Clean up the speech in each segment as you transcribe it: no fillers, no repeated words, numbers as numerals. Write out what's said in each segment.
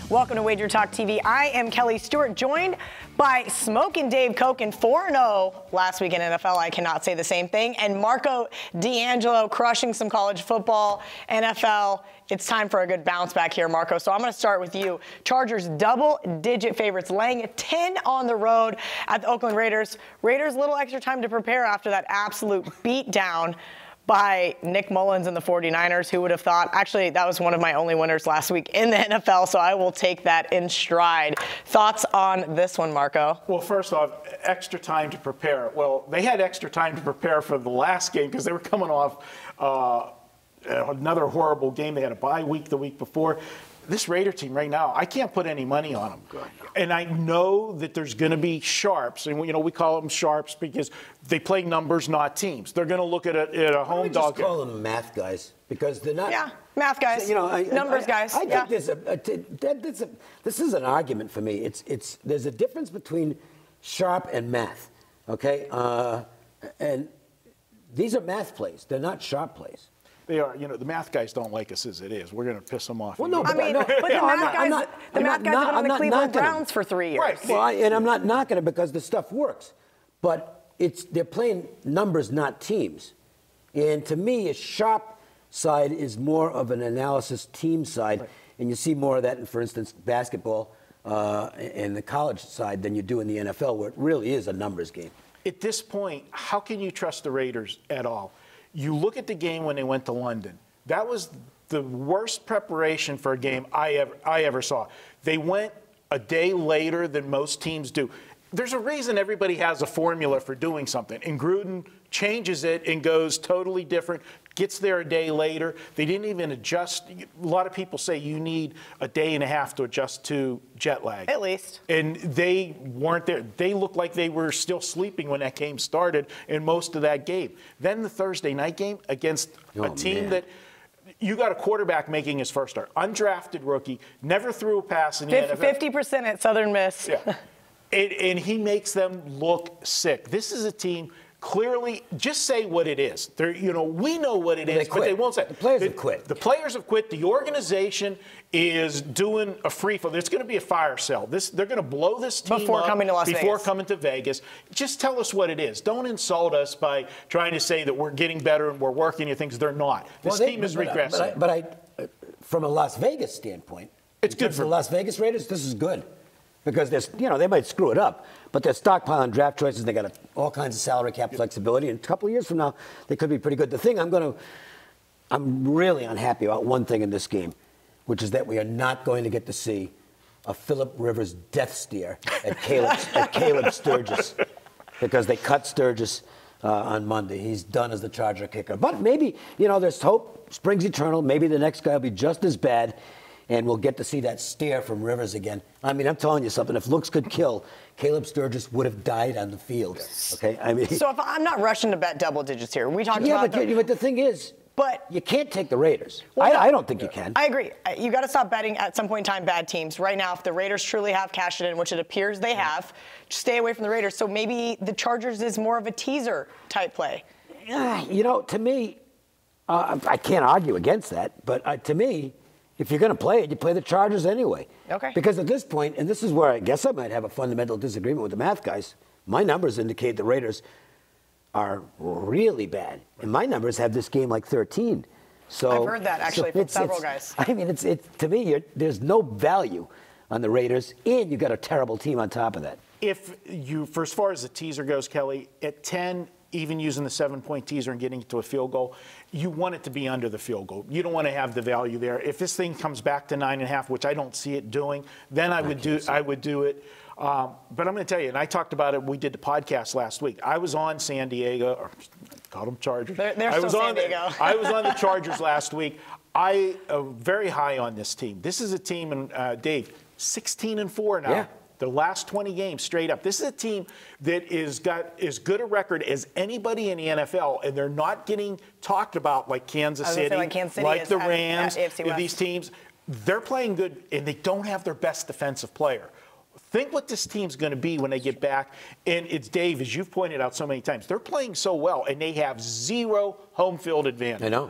Welcome to WagerTalk TV. I am Kelly Stewart, joined by Smokin' Dave Koken, 4-0 last week in NFL. I cannot say the same thing. And Marco D'Angelo crushing some college football, NFL. It's time for a good bounce back here, Marco. So I'm going to start with you. Chargers double-digit favorites, laying 10 on the road at the Oakland Raiders. Raiders a little extra time to prepare after that absolute beatdown by Nick Mullins and the 49ers. Who would have thought? Actually, that was one of my only winners last week in the NFL, so I will take that in stride. Thoughts on this one, Marco? Well, first off, extra time to prepare. Well, they had extra time to prepare for the last game because they were coming off another horrible game. They had a bye week the week before. This Raider team right now, I can't put any money on them. Good. And I know that there's going to be sharps, and we call them sharps because they play numbers, not teams. They're going to look at a home dog. Just call them math guys because they're not. Yeah, math guys. Numbers guys. I think this is an argument for me. There's a difference between sharp and math. Okay, and these are math plays. They're not sharp plays. They are. The math guys don't like us as it is. We're going to piss them off. Well, no, but the math guys have been on the Cleveland Browns for 3 years. Right. Well, and I'm not knocking it because the stuff works. But they're playing numbers, not teams. And to me, a sharp side is more of an analysis team side. Right. And you see more of that in, for instance, basketball and the college side than you do in the NFL, where it really is a numbers game. At this point, how can you trust the Raiders at all? You look at the game when they went to London. That was the worst preparation for a game I ever saw. They went a day later than most teams do. There's a reason everybody has a formula for doing something. And Gruden changes it and goes totally different, gets there a day later. They didn't even adjust. A lot of people say you need a day and a half to adjust to jet lag. At least. And they weren't there. They looked like they were still sleeping when that game started in most of that game. Then the Thursday night game against a team that you got a quarterback making his first start. Undrafted rookie, never threw a pass in the NFL. 50% at Southern Miss. Yeah. And he makes them look sick. This is a team, clearly, just say what it is. We know what it is, but they won't say it. The players have quit. The players have quit. The organization is doing a free fall. There's going to be a fire sale. They're going to blow this team before coming to Vegas. Just tell us what it is. Don't insult us by trying to say that we're getting better and we're working your things. They're not. This team is regressing. But from a Las Vegas standpoint, it's good for the Las Vegas Raiders. This is good. Because they might screw it up, but they're stockpiling draft choices. They got all kinds of salary cap flexibility. And a couple of years from now, they could be pretty good. The thing I'm really unhappy about one thing in this game, which is that we are not going to get to see a Phillip Rivers death stare at Caleb Sturgis, because they cut Sturgis on Monday. He's done as the Charger kicker. But maybe there's hope. Spring's eternal. Maybe the next guy will be just as bad. And we'll get to see that stare from Rivers again. I mean, I'm telling you something. If looks could kill, Caleb Sturgis would have died on the field. Okay, I mean. So if I'm not rushing to bet double digits here, we talked about. Yeah, but the thing is, you can't take the Raiders. Well, I don't think you can. I agree. You got to stop betting at some point in time bad teams. Right now, if the Raiders truly have cashed it in, which it appears they have, just stay away from the Raiders. So maybe the Chargers is more of a teaser type play. To me, I can't argue against that. But to me, if you're going to play it, you play the Chargers anyway. Okay. Because at this point, and this is where I guess I might have a fundamental disagreement with the math guys, my numbers indicate the Raiders are really bad. And my numbers have this game like 13. So I've heard that actually from several guys. I mean, to me, there's no value on the Raiders, and you got a terrible team on top of that. For as far as the teaser goes, Kelly, at 10, even using the 7-point teaser and getting it to a field goal, you want it to be under the field goal. You don't want to have the value there. If this thing comes back to 9.5, which I don't see it doing, then I would do it. But I'm going to tell you, and I talked about it. We did the podcast last week. I was on San Diego, or called them Chargers. They're still San Diego. I was on the Chargers last week. I am very high on this team. This is a team, and Dave, 16-4 now. Yeah. The last 20 games straight up. This is a team that is got as good a record as anybody in the NFL, and they're not getting talked about like Kansas City, like the Rams, these teams. They're playing good, and they don't have their best defensive player. Think what this team's going to be when they get back. And it's, Dave, as you've pointed out so many times, they're playing so well, and they have zero home field advantage. I know.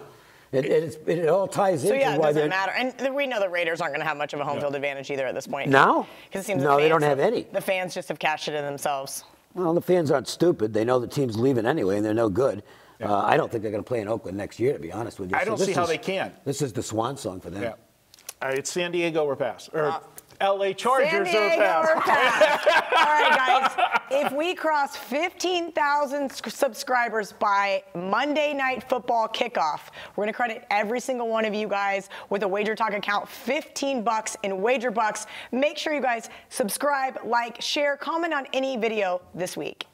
It all ties into yeah, it why doesn't matter. And we know the Raiders aren't going to have much of a home field advantage either at this point. No? Because it seems No, they don't have any. The fans just have cashed it in themselves. Well, the fans aren't stupid. They know the team's leaving anyway, and they're no good. Yeah. I don't think they're going to play in Oakland next year, to be honest with you. I don't see how they can. This is the swan song for them. Yeah. All right, it's San Diego or pass. Or LA Chargers San Diego or pass. All right, guys. If we cross 15,000 subscribers by Monday Night Football kickoff, we're going to credit every single one of you guys with a WagerTalk account, $15 in wager bucks. Make sure you guys subscribe, like, share, comment on any video this week.